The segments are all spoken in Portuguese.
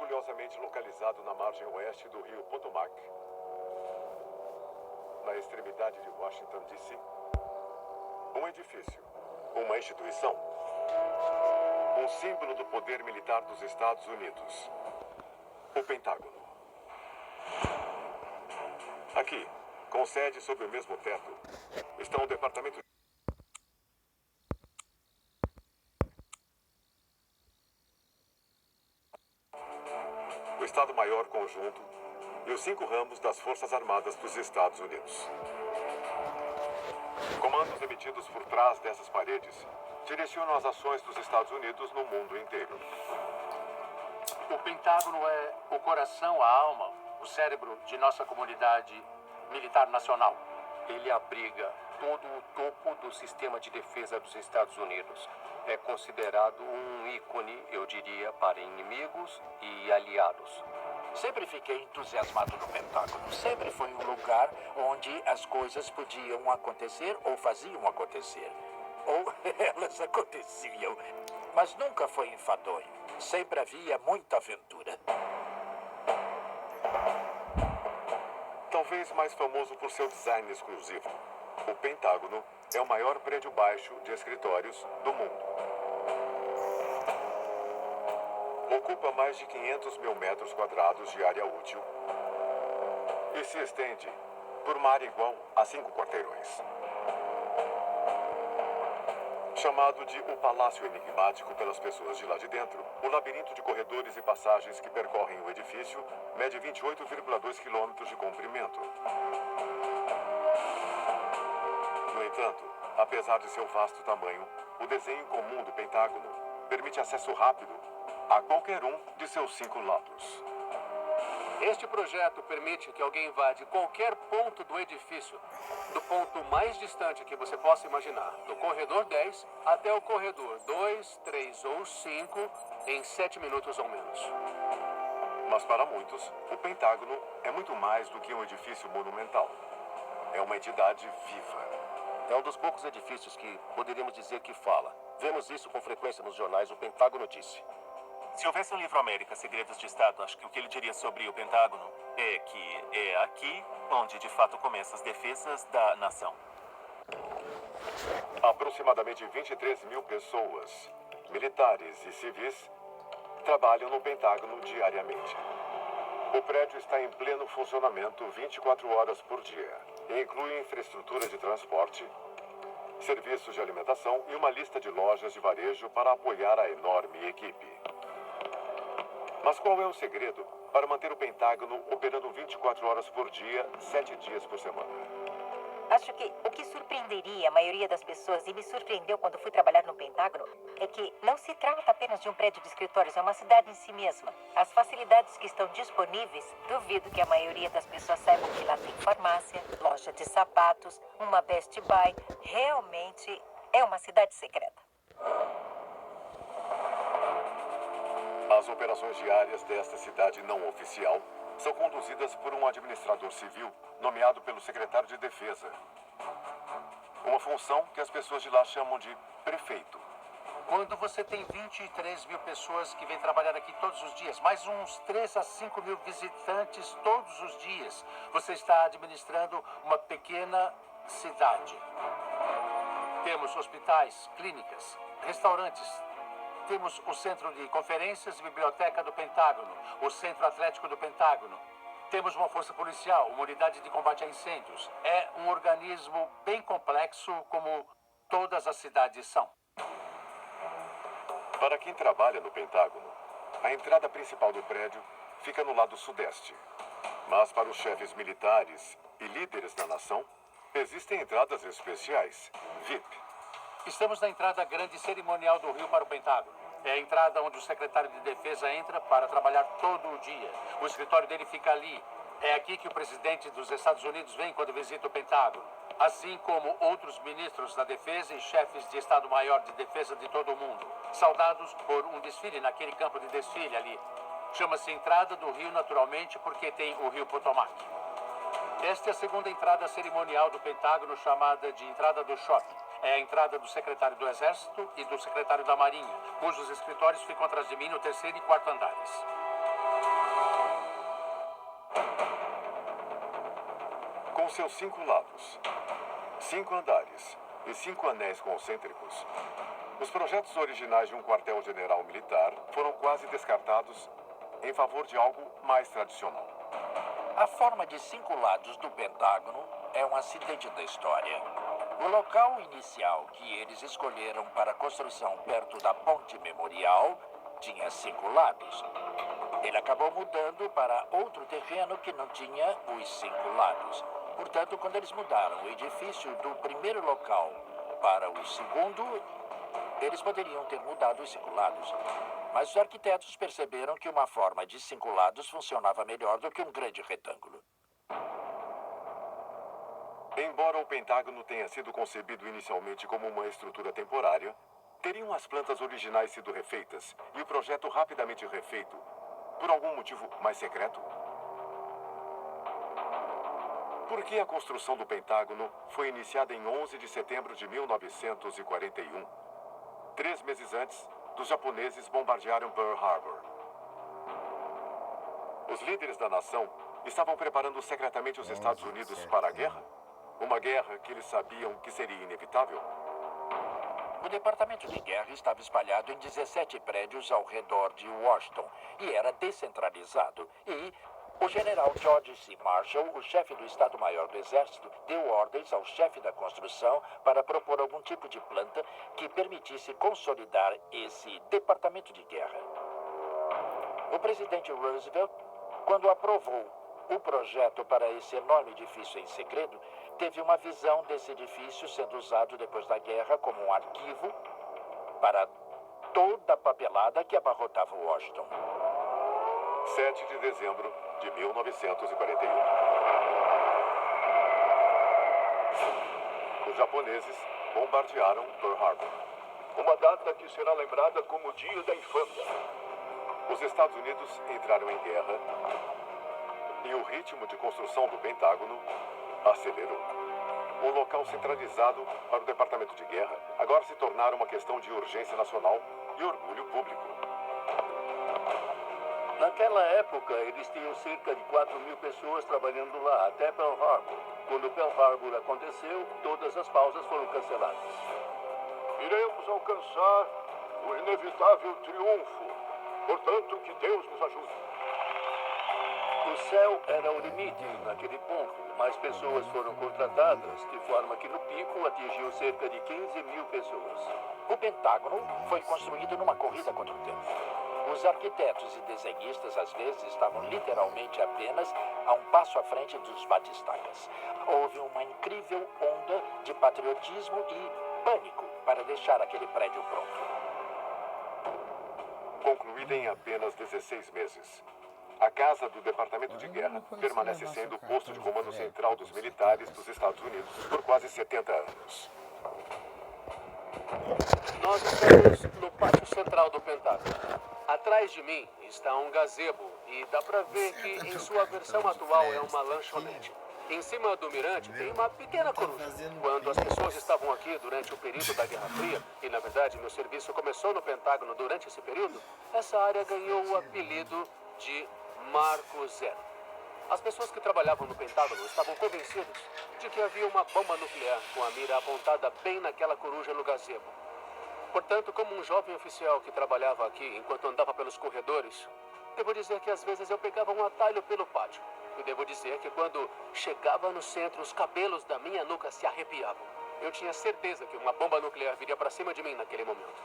orgulhosamente localizado na margem oeste do rio Potomac, na extremidade de Washington, D.C., um edifício, uma instituição, um símbolo do poder militar dos Estados Unidos, o Pentágono. Aqui, com sede sob o mesmo teto, estão o Departamento o Estado-Maior Conjunto e os 5 ramos das Forças Armadas dos Estados Unidos. Comandos emitidos por trás dessas paredes direcionam as ações dos Estados Unidos no mundo inteiro. O Pentágono é o coração, a alma, o cérebro de nossa comunidade militar nacional. Ele abriga todo o topo do sistema de defesa dos Estados Unidos. É considerado um ícone, eu diria, para inimigos e aliados. Sempre fiquei entusiasmado no Pentágono. Sempre foi um lugar onde as coisas podiam acontecer ou faziam acontecer. Ou elas aconteciam. Mas nunca foi enfadonho. Sempre havia muita aventura. Talvez mais famoso por seu design exclusivo, o Pentágono é o maior prédio baixo de escritórios do mundo. Ocupa mais de 500 mil metros quadrados de área útil e se estende por uma área igual a 5 quarteirões. Chamado de o Palácio Enigmático pelas pessoas de lá de dentro, o labirinto de corredores e passagens que percorrem o edifício mede 28,2 quilômetros de comprimento. No entanto, apesar de seu vasto tamanho, o desenho comum do Pentágono permite acesso rápido a qualquer um de seus 5 lados. Este projeto permite que alguém vá de qualquer ponto do edifício, do ponto mais distante que você possa imaginar, do corredor 10 até o corredor 2, 3 ou 5, em 7 minutos ou menos. Mas para muitos, o Pentágono é muito mais do que um edifício monumental. É uma entidade viva. É um dos poucos edifícios que poderíamos dizer que fala. Vemos isso com frequência nos jornais, o Pentágono disse. Se houvesse um livro América, Segredos de Estado, acho que o que ele diria sobre o Pentágono é que é aqui onde de fato começam as defesas da nação. Aproximadamente 23 mil pessoas, militares e civis, trabalham no Pentágono diariamente. O prédio está em pleno funcionamento 24 horas por dia e inclui infraestrutura de transporte, serviços de alimentação e uma lista de lojas de varejo para apoiar a enorme equipe. Mas qual é o segredo para manter o Pentágono operando 24 horas por dia, 7 dias por semana? Acho que o que surpreenderia a maioria das pessoas, e me surpreendeu quando fui trabalhar no Pentágono, é que não se trata apenas de um prédio de escritórios, é uma cidade em si mesma. As facilidades que estão disponíveis, duvido que a maioria das pessoas saibam que lá tem farmácia, loja de sapatos, uma Best Buy. Realmente é uma cidade secreta. As operações diárias desta cidade não oficial são conduzidas por um administrador civil nomeado pelo secretário de Defesa. Uma função que as pessoas de lá chamam de prefeito. Quando você tem 23 mil pessoas que vêm trabalhar aqui todos os dias, mais uns 3 a 5 mil visitantes todos os dias, você está administrando uma pequena cidade. Temos hospitais, clínicas, restaurantes. Temos o Centro de Conferências e Biblioteca do Pentágono, o Centro Atlético do Pentágono. Temos uma força policial, uma unidade de combate a incêndios. É um organismo bem complexo, como todas as cidades são. Para quem trabalha no Pentágono, a entrada principal do prédio fica no lado sudeste. Mas para os chefes militares e líderes da nação, existem entradas especiais, VIP. Estamos na entrada grande cerimonial do Rio para o Pentágono. É a entrada onde o secretário de Defesa entra para trabalhar todo o dia. O escritório dele fica ali. É aqui que o presidente dos Estados Unidos vem quando visita o Pentágono. Assim como outros ministros da Defesa e chefes de Estado-Maior de Defesa de todo o mundo. Saudados por um desfile naquele campo de desfile ali. Chama-se Entrada do Rio naturalmente porque tem o Rio Potomac. Esta é a segunda entrada cerimonial do Pentágono, chamada de Entrada do Shopping. É a entrada do secretário do Exército e do secretário da Marinha, cujos escritórios ficam atrás de mim no 3º e 4º andares. Com seus 5 lados, 5 andares e 5 anéis concêntricos, os projetos originais de um quartel-general militar foram quase descartados em favor de algo mais tradicional. A forma de 5 lados do Pentágono é um acidente da história. O local inicial que eles escolheram para a construção perto da Ponte Memorial tinha 5 lados. Ele acabou mudando para outro terreno que não tinha os 5 lados. Portanto, quando eles mudaram o edifício do primeiro local para o segundo, eles poderiam ter mudado os 5 lados. Mas os arquitetos perceberam que uma forma de 5 lados funcionava melhor do que um grande retângulo. Embora o Pentágono tenha sido concebido inicialmente como uma estrutura temporária, teriam as plantas originais sido refeitas e o projeto rapidamente refeito por algum motivo mais secreto? Por que a construção do Pentágono foi iniciada em 11 de setembro de 1941? 3 meses antes, os japoneses bombardearam Pearl Harbor. Os líderes da nação estavam preparando secretamente os Estados Unidos para a guerra? Uma guerra que eles sabiam que seria inevitável? O Departamento de Guerra estava espalhado em 17 prédios ao redor de Washington e era descentralizado. E o general George C. Marshall, o chefe do Estado-Maior do Exército, deu ordens ao chefe da construção para propor algum tipo de planta que permitisse consolidar esse Departamento de Guerra. O presidente Roosevelt, quando aprovou o projeto para esse enorme edifício em segredo, teve uma visão desse edifício sendo usado depois da guerra como um arquivo para toda a papelada que abarrotava Washington. 7 de dezembro de 1941. Os japoneses bombardearam Pearl Harbor. Uma data que será lembrada como o Dia da Infâmia. Os Estados Unidos entraram em guerra e o ritmo de construção do Pentágono acelerou. Um local centralizado para o Departamento de Guerra agora se tornara uma questão de urgência nacional e orgulho público. Naquela época, eles tinham cerca de 4.000 pessoas trabalhando lá, até Pearl Harbor. Quando Pearl Harbor aconteceu, todas as pausas foram canceladas. Iremos alcançar o inevitável triunfo. Portanto, que Deus nos ajude. O céu era o limite naquele ponto. Mais pessoas foram contratadas, de forma que no pico atingiu cerca de 15.000 pessoas. O Pentágono foi construído numa corrida contra o tempo. Os arquitetos e desenhistas, às vezes, estavam literalmente apenas a um passo à frente dos batistas. Houve uma incrível onda de patriotismo e pânico para deixar aquele prédio pronto. Concluída em apenas 16 meses, a Casa do Departamento de Guerra permanece sendo o posto de comando central dos militares dos Estados Unidos por quase 70 anos. Nós estamos no pátio central do Pentágono. Atrás de mim está um gazebo e dá pra ver que em sua versão atual é uma lanchonete. Em cima do mirante tem uma pequena coruja. Quando as pessoas estavam aqui durante o período da Guerra Fria, e na verdade meu serviço começou no Pentágono durante esse período, essa área ganhou o apelido de Marco Zero. As pessoas que trabalhavam no Pentágono estavam convencidas de que havia uma bomba nuclear com a mira apontada bem naquela coruja no gazebo. Portanto, como um jovem oficial que trabalhava aqui enquanto andava pelos corredores, devo dizer que às vezes eu pegava um atalho pelo pátio. E devo dizer que quando chegava no centro, os cabelos da minha nuca se arrepiavam. Eu tinha certeza que uma bomba nuclear viria para cima de mim naquele momento.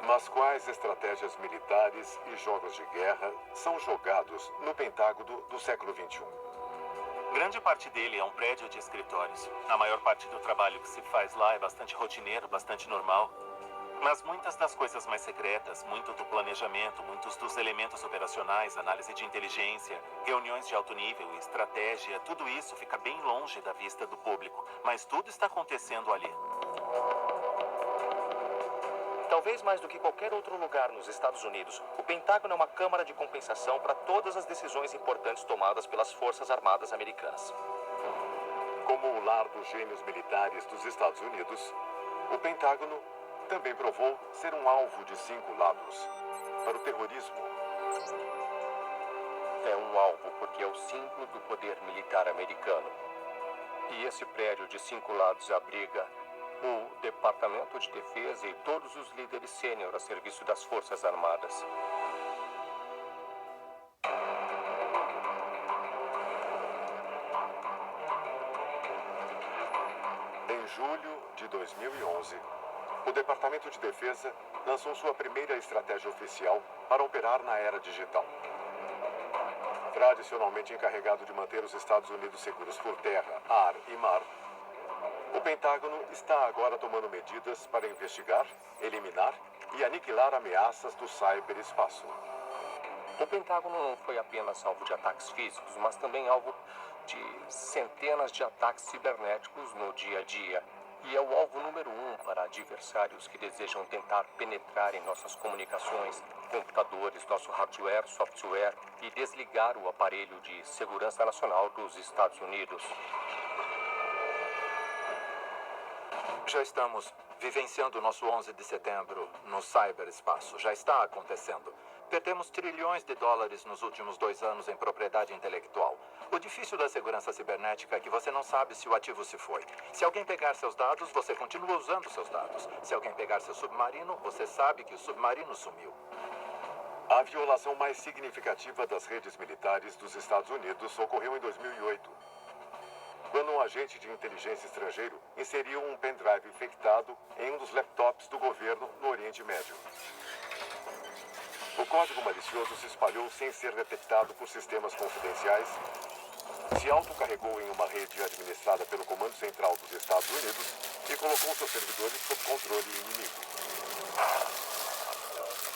Mas quais estratégias militares e jogos de guerra são jogados no Pentágono do século XXI? Grande parte dele é um prédio de escritórios. A maior parte do trabalho que se faz lá é bastante rotineiro, bastante normal. Mas muitas das coisas mais secretas, muito do planejamento, muitos dos elementos operacionais, análise de inteligência, reuniões de alto nível, estratégia, tudo isso fica bem longe da vista do público. Mas tudo está acontecendo ali. Talvez mais do que qualquer outro lugar nos Estados Unidos, o Pentágono é uma câmara de compensação para todas as decisões importantes tomadas pelas Forças Armadas Americanas. Como o lar dos gênios militares dos Estados Unidos, o Pentágono também provou ser um alvo de 5 lados. Para o terrorismo, é um alvo porque é o símbolo do poder militar americano. E esse prédio de 5 lados abriga o Departamento de Defesa e todos os líderes sênior a serviço das Forças Armadas. Em julho de 2011, o Departamento de Defesa lançou sua primeira estratégia oficial para operar na era digital. Tradicionalmente encarregado de manter os Estados Unidos seguros por terra, ar e mar, o Pentágono está agora tomando medidas para investigar, eliminar e aniquilar ameaças do ciberespaço. O Pentágono não foi apenas alvo de ataques físicos, mas também alvo de centenas de ataques cibernéticos no dia a dia. E é o alvo número 1 para adversários que desejam tentar penetrar em nossas comunicações, computadores, nosso hardware, software e desligar o aparelho de segurança nacional dos Estados Unidos. Já estamos vivenciando o nosso 11 de setembro no ciberespaço. Já está acontecendo. Perdemos trilhões de dólares nos últimos 2 anos em propriedade intelectual. O difícil da segurança cibernética é que você não sabe se o ativo se foi. Se alguém pegar seus dados, você continua usando seus dados. Se alguém pegar seu submarino, você sabe que o submarino sumiu. A violação mais significativa das redes militares dos Estados Unidos ocorreu em 2008, quando um agente de inteligência estrangeiro inseriu um pendrive infectado em um dos laptops do governo no Oriente Médio. O código malicioso se espalhou sem ser detectado por sistemas confidenciais, se autocarregou em uma rede administrada pelo Comando Central dos Estados Unidos e colocou seus servidores sob controle inimigo.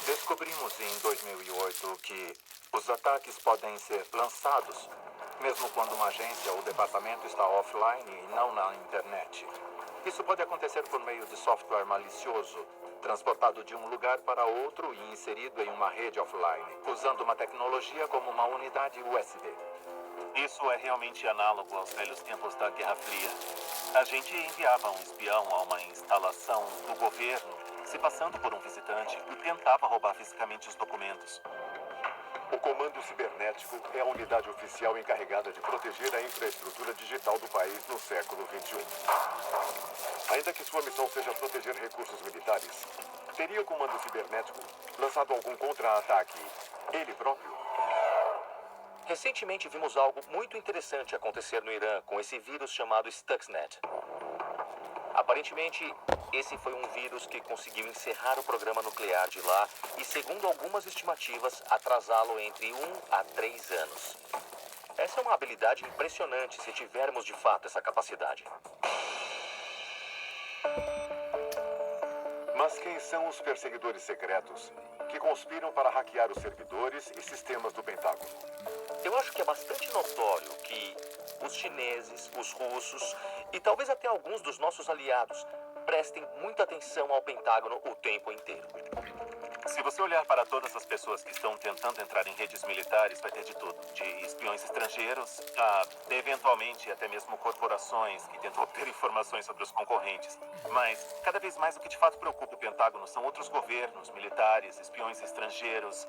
Descobrimos em 2008 que os ataques podem ser lançados mesmo quando uma agência ou departamento está offline e não na internet. Isso pode acontecer por meio de software malicioso, transportado de um lugar para outro e inserido em uma rede offline, usando uma tecnologia como uma unidade USB. Isso é realmente análogo aos velhos tempos da Guerra Fria. A gente enviava um espião a uma instalação do governo, se passando por um visitante, e tentava roubar fisicamente os documentos. O Comando Cibernético é a unidade oficial encarregada de proteger a infraestrutura digital do país no século XXI. Ainda que sua missão seja proteger recursos militares, teria o Comando Cibernético lançado algum contra-ataque ele próprio? Recentemente vimos algo muito interessante acontecer no Irã com esse vírus chamado Stuxnet. Aparentemente, esse foi um vírus que conseguiu encerrar o programa nuclear de lá e, segundo algumas estimativas, atrasá-lo entre 1 a 3 anos. Essa é uma habilidade impressionante se tivermos de fato essa capacidade. Mas quem são os perseguidores secretos que conspiram para hackear os servidores e sistemas do Pentágono? Eu acho que é bastante notório que os chineses, os russos e talvez até alguns dos nossos aliados prestem muita atenção ao Pentágono o tempo inteiro. Se você olhar para todas as pessoas que estão tentando entrar em redes militares, vai ter de tudo. De espiões estrangeiros a, eventualmente, até mesmo corporações que tentam obter informações sobre os concorrentes. Mas, cada vez mais, o que de fato preocupa o Pentágono são outros governos, militares, espiões estrangeiros,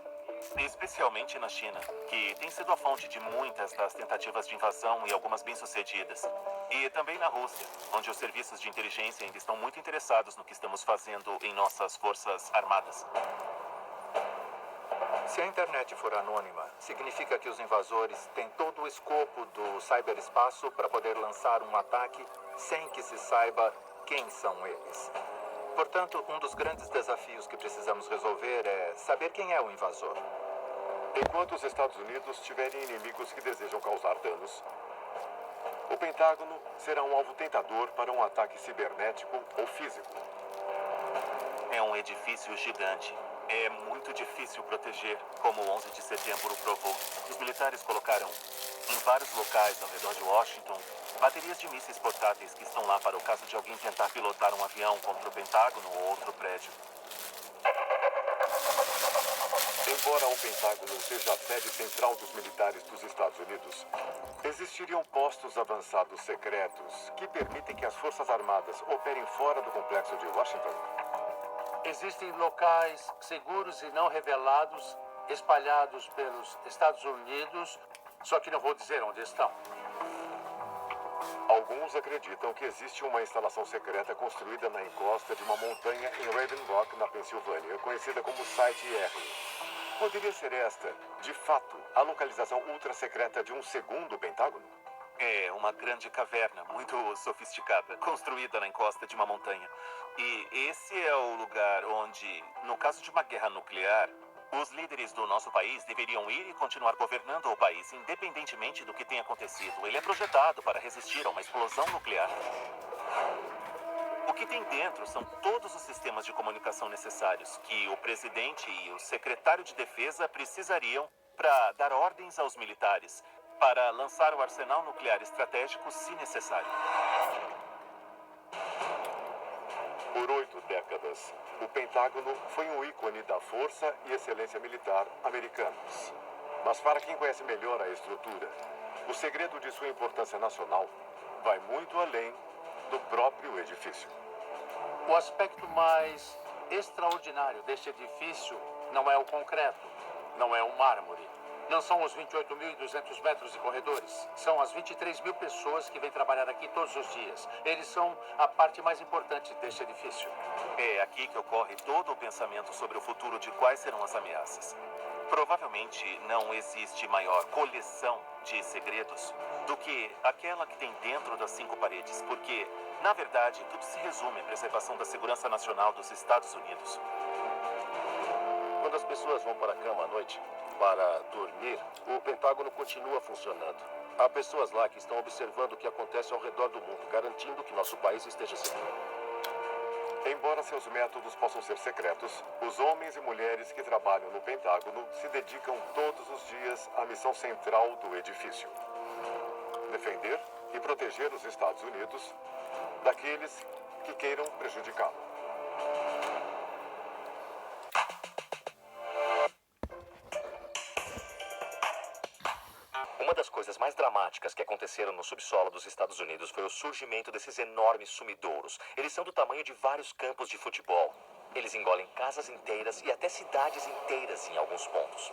especialmente na China, que tem sido a fonte de muitas das tentativas de invasão e algumas bem-sucedidas. E também na Rússia, onde os serviços de inteligência ainda estão muito interessados no que estamos fazendo em nossas forças armadas. Se a internet for anônima, significa que os invasores têm todo o escopo do ciberespaço para poder lançar um ataque sem que se saiba quem são eles. Portanto, um dos grandes desafios que precisamos resolver é saber quem é o invasor. Enquanto os Estados Unidos tiverem inimigos que desejam causar danos, o Pentágono será um alvo tentador para um ataque cibernético ou físico. É um edifício gigante. É muito difícil proteger, como o 11 de setembro provou. Os militares colocaram em vários locais ao redor de Washington baterias de mísseis portáteis que estão lá para o caso de alguém tentar pilotar um avião contra o Pentágono ou outro prédio. Embora o Pentágono seja a sede central dos militares dos Estados Unidos, existiriam postos avançados secretos que permitem que as Forças Armadas operem fora do complexo de Washington. Existem locais seguros e não revelados espalhados pelos Estados Unidos, só que não vou dizer onde estão. Alguns acreditam que existe uma instalação secreta construída na encosta de uma montanha em Raven Rock, na Pensilvânia, conhecida como Site R. Poderia ser esta, de fato, a localização ultra-secreta de um segundo Pentágono? É uma grande caverna, muito sofisticada, construída na encosta de uma montanha. E esse é o lugar onde, no caso de uma guerra nuclear, os líderes do nosso país deveriam ir e continuar governando o país, independentemente do que tenha acontecido. Ele é projetado para resistir a uma explosão nuclear. O que tem dentro são todos os sistemas de comunicação necessários que o presidente e o secretário de defesa precisariam para dar ordens aos militares, para lançar o arsenal nuclear estratégico se necessário. Por 8 décadas, o Pentágono foi um ícone da força e excelência militar americanos. Mas para quem conhece melhor a estrutura, o segredo de sua importância nacional vai muito além do próprio edifício. O aspecto mais extraordinário deste edifício não é o concreto, não é o mármore. Não são os 28.200 metros de corredores. São as 23.000 pessoas que vêm trabalhar aqui todos os dias. Eles são a parte mais importante deste edifício. É aqui que ocorre todo o pensamento sobre o futuro de quais serão as ameaças. Provavelmente não existe maior coleção de segredos do que aquela que tem dentro das 5 paredes, porque, na verdade, tudo se resume à preservação da segurança nacional dos Estados Unidos. Quando as pessoas vão para a cama à noite para dormir, o Pentágono continua funcionando. Há pessoas lá que estão observando o que acontece ao redor do mundo, garantindo que nosso país esteja seguro. Embora seus métodos possam ser secretos, os homens e mulheres que trabalham no Pentágono se dedicam todos os dias à missão central do edifício: defender e proteger os Estados Unidos daqueles que queiram prejudicá-lo. Uma das coisas mais dramáticas que aconteceram no subsolo dos Estados Unidos foi o surgimento desses enormes sumidouros. Eles são do tamanho de vários campos de futebol. Eles engolem casas inteiras e até cidades inteiras em alguns pontos.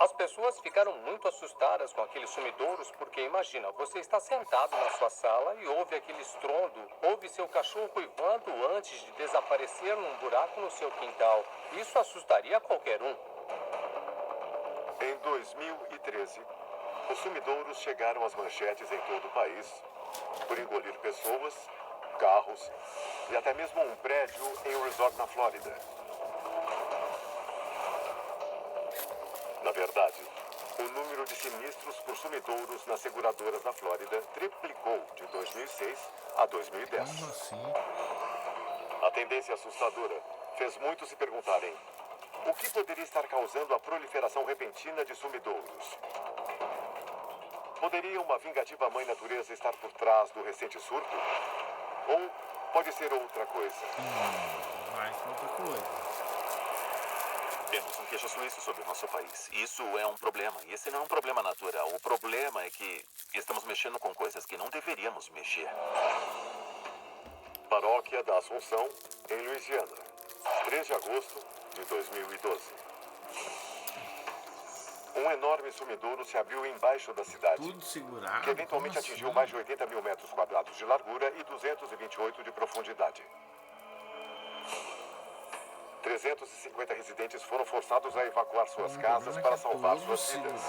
As pessoas ficaram muito assustadas com aqueles sumidouros porque, imagina, você está sentado na sua sala e ouve aquele estrondo, ouve seu cachorro uivando antes de desaparecer num buraco no seu quintal. Isso assustaria qualquer um. Em 2013, os sumidouros chegaram às manchetes em todo o país por engolir pessoas, carros e até mesmo um prédio em um resort na Flórida. Na verdade, o número de sinistros por sumidouros nas seguradoras da Flórida triplicou de 2006 a 2010. Como assim? A tendência assustadora fez muitos se perguntarem: o que poderia estar causando a proliferação repentina de sumidouros? Poderia uma vingativa mãe natureza estar por trás do recente surto? Ou pode ser outra coisa? Vai com outra coisa. Temos um queijo suíço sobre o nosso país. Isso é um problema. E esse não é um problema natural. O problema é que estamos mexendo com coisas que não deveríamos mexer. Paróquia da Assunção, em Louisiana, 3 de agosto de 2012. Um enorme sumidouro se abriu embaixo da cidade, Tudo segurado. que eventualmente como atingiu assim? mais de 80 mil metros quadrados de largura e 228 de profundidade. 350 residentes foram forçados a evacuar suas casas para salvar suas vidas.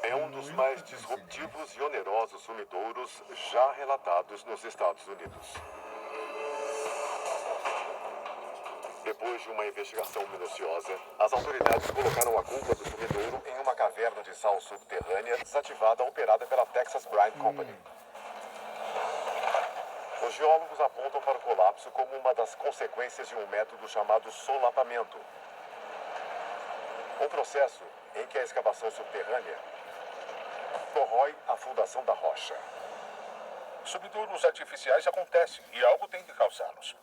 É um dos mais disruptivos e onerosos sumidouros já relatados nos Estados Unidos. Depois de uma investigação minuciosa, as autoridades colocaram a culpa do sumidouro em uma caverna de sal subterrânea desativada operada pela Texas Brine Company. Os geólogos apontam para o colapso como uma das consequências de um método chamado solapamento. Um processo em que a escavação subterrânea corrói a fundação da rocha. Subidouros artificiais acontecem e algo tem que causá-los.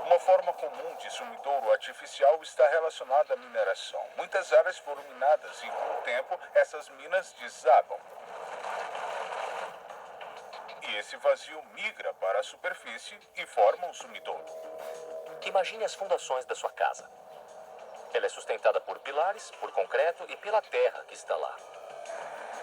Uma forma comum de sumidouro artificial está relacionada à mineração. Muitas áreas foram minadas e, com o tempo, essas minas desabam. E esse vazio migra para a superfície e forma um sumidouro. Imagine as fundações da sua casa. Ela é sustentada por pilares, por concreto e pela terra que está lá.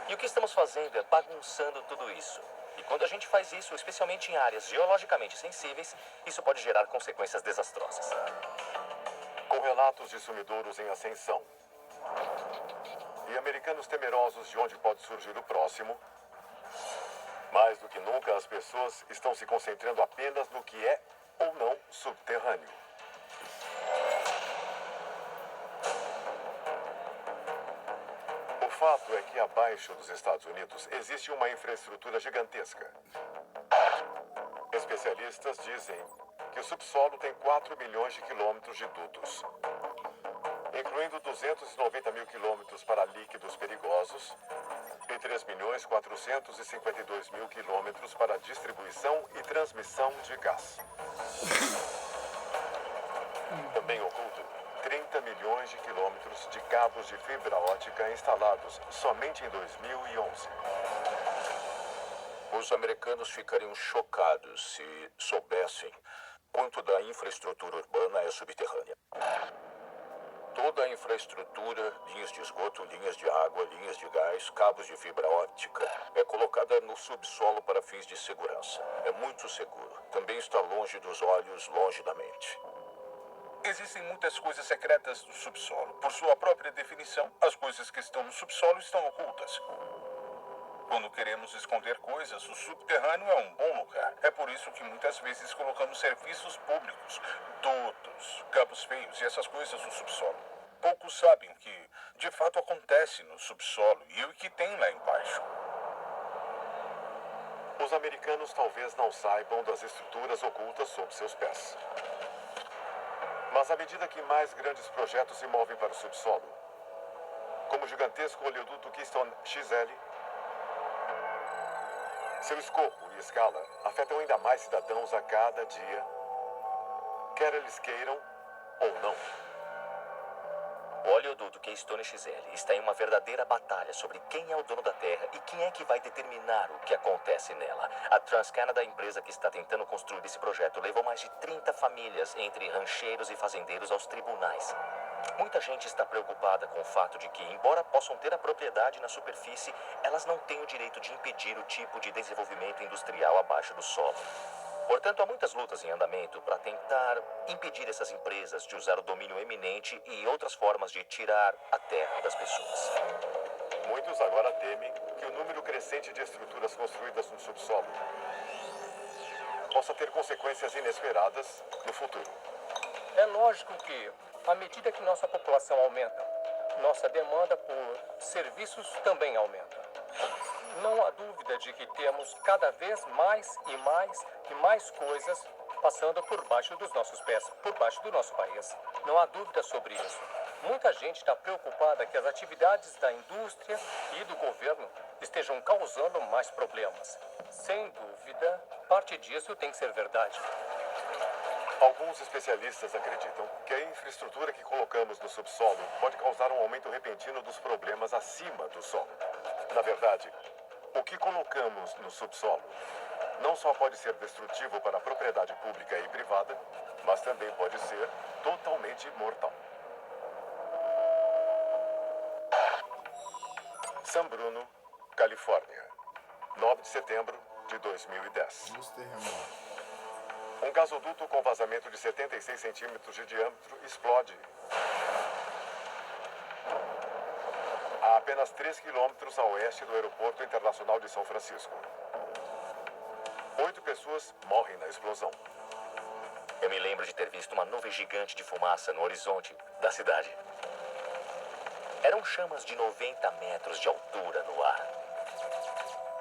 E o que estamos fazendo é bagunçando tudo isso. E quando a gente faz isso, especialmente em áreas geologicamente sensíveis, isso pode gerar consequências desastrosas. Com relatos de sumidouros em ascensão e americanos temerosos de onde pode surgir o próximo, mais do que nunca as pessoas estão se concentrando apenas no que é ou não subterrâneo. O fato é que abaixo dos Estados Unidos existe uma infraestrutura gigantesca. Especialistas dizem que o subsolo tem 4 milhões de quilômetros de dutos, incluindo 290 mil quilômetros para líquidos perigosos e 3.452.000 quilômetros para distribuição e transmissão de gás. Também oculto 30 milhões de quilômetros de cabos de fibra ótica instalados somente em 2011. Os americanos ficariam chocados se soubessem quanto da infraestrutura urbana é subterrânea. Toda a infraestrutura, linhas de esgoto, linhas de água, linhas de gás, cabos de fibra óptica, é colocada no subsolo para fins de segurança. É muito seguro. Também está longe dos olhos, longe da mente. Existem muitas coisas secretas no subsolo. Por sua própria definição, as coisas que estão no subsolo estão ocultas. Quando queremos esconder coisas, o subterrâneo é um bom lugar. É por isso que muitas vezes colocamos serviços públicos, dutos, cabos feios e essas coisas no subsolo. Poucos sabem o que de fato acontece no subsolo e o que tem lá embaixo. Os americanos talvez não saibam das estruturas ocultas sob seus pés. Mas à medida que mais grandes projetos se movem para o subsolo, como o gigantesco oleoduto Keystone XL, seu escopo e escala afetam ainda mais cidadãos a cada dia, quer eles queiram ou não. O oleoduto Keystone XL está em uma verdadeira batalha sobre quem é o dono da Terra e quem é que vai determinar o que acontece nela. A TransCanada, a empresa que está tentando construir esse projeto, levou mais de 30 famílias, entre rancheiros e fazendeiros, aos tribunais. Muita gente está preocupada com o fato de que, embora possam ter a propriedade na superfície, elas não têm o direito de impedir o tipo de desenvolvimento industrial abaixo do solo. Portanto, há muitas lutas em andamento para tentar impedir essas empresas de usar o domínio eminente e outras formas de tirar a terra das pessoas. Muitos agora temem que o número crescente de estruturas construídas no subsolo possa ter consequências inesperadas no futuro. É lógico que, à medida que nossa população aumenta, nossa demanda por serviços também aumenta. Não há dúvida de que temos cada vez mais e mais coisas passando por baixo dos nossos pés, por baixo do nosso país. Não há dúvida sobre isso. Muita gente está preocupada que as atividades da indústria e do governo estejam causando mais problemas. Sem dúvida, parte disso tem que ser verdade. Alguns especialistas acreditam que a infraestrutura que colocamos no subsolo pode causar um aumento repentino dos problemas acima do solo. Na verdade, o que colocamos no subsolo não só pode ser destrutivo para a propriedade pública e privada, mas também pode ser totalmente mortal. San Bruno, Califórnia, 9 de setembro de 2010. Um gasoduto com vazamento de 76 centímetros de diâmetro explode a apenas 3 quilômetros a oeste do Aeroporto Internacional de São Francisco. 8 pessoas morrem na explosão. Eu me lembro de ter visto uma nuvem gigante de fumaça no horizonte da cidade. Eram chamas de 90 metros de altura no ar.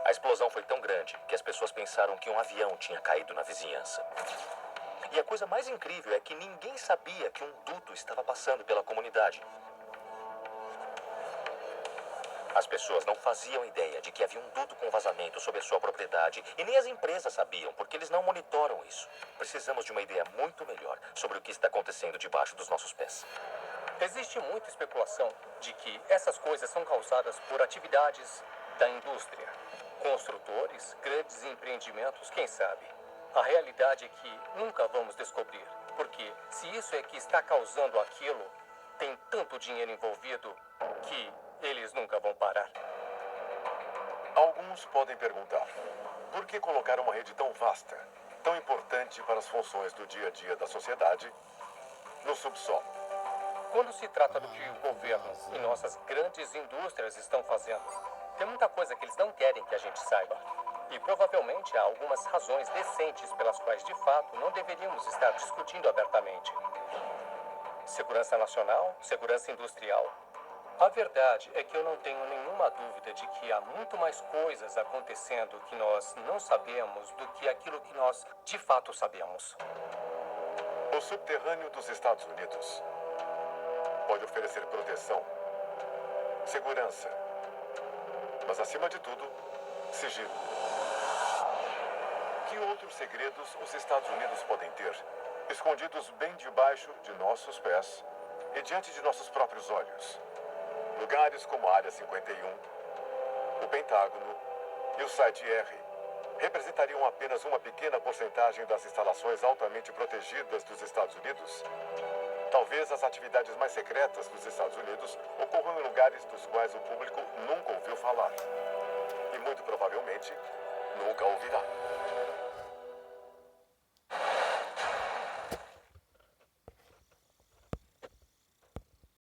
A explosão foi tão grande que as pessoas pensaram que um avião tinha caído na vizinhança. E a coisa mais incrível é que ninguém sabia que um duto estava passando pela comunidade. As pessoas não faziam ideia de que havia um duto com vazamento sobre a sua propriedade e nem as empresas sabiam, porque eles não monitoram isso. Precisamos de uma ideia muito melhor sobre o que está acontecendo debaixo dos nossos pés. Existe muita especulação de que essas coisas são causadas por atividades da indústria. Construtores, grandes empreendimentos, quem sabe? A realidade é que nunca vamos descobrir. Porque se isso é que está causando aquilo, tem tanto dinheiro envolvido que eles nunca vão parar. Alguns podem perguntar, por que colocar uma rede tão vasta, tão importante para as funções do dia a dia da sociedade, no subsolo? Quando se trata do que o governo e nossas grandes indústrias estão fazendo, tem muita coisa que eles não querem que a gente saiba. E provavelmente há algumas razões decentes pelas quais, de fato, não deveríamos estar discutindo abertamente. Segurança nacional, segurança industrial. A verdade é que eu não tenho nenhuma dúvida de que há muito mais coisas acontecendo que nós não sabemos do que aquilo que nós, de fato, sabemos. O subterrâneo dos Estados Unidos pode oferecer proteção, segurança, mas, acima de tudo, sigilo. Que outros segredos os Estados Unidos podem ter, escondidos bem debaixo de nossos pés e diante de nossos próprios olhos? Lugares como a Área 51, o Pentágono e o Site R representariam apenas uma pequena porcentagem das instalações altamente protegidas dos Estados Unidos? Talvez as atividades mais secretas dos Estados Unidos ocorram em lugares dos quais o público nunca ouviu falar. E muito provavelmente nunca ouvirá.